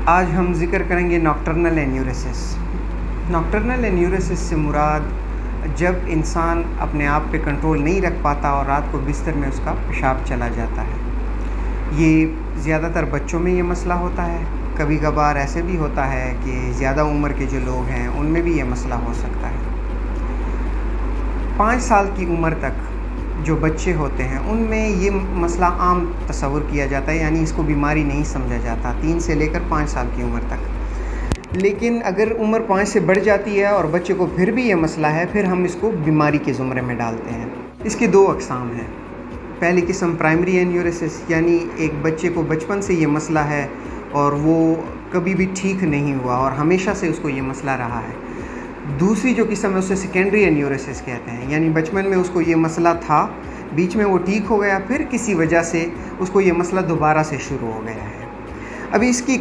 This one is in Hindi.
आज हम ज़िक्र करेंगे नॉकटर्नल एन्यूरेसिस। नॉकटर्नल एन्यूरेसिस से मुराद जब इंसान अपने आप पे कंट्रोल नहीं रख पाता और रात को बिस्तर में उसका पेशाब चला जाता है। ये ज़्यादातर बच्चों में ये मसला होता है, कभी कभार ऐसे भी होता है कि ज़्यादा उम्र के जो लोग हैं उनमें भी ये मसला हो सकता है। 5 साल की उम्र तक जो बच्चे होते हैं उनमें ये मसला आम तस्वुर किया जाता है, यानी इसको बीमारी नहीं समझा जाता 3 से लेकर 5 साल की उम्र तक। लेकिन अगर उम्र 5 से बढ़ जाती है और बच्चे को फिर भी ये मसला है, फिर हम इसको बीमारी के ज़ुमरे में डालते हैं। इसकी 2 अक़साम हैं। पहली किस्म प्राइमरी एन्यूरेसिस, यानी एक बच्चे को बचपन से ये मसला है और वो कभी भी ठीक नहीं हुआ और हमेशा से उसको ये मसला रहा है। दूसरी जो किस्म है उसे सेकेंडरी एन्यूरेसिस कहते हैं, यानी बचपन में उसको ये मसला था, बीच में वो ठीक हो गया, फिर किसी वजह से उसको ये मसला दोबारा से शुरू हो गया है। अभी इसकी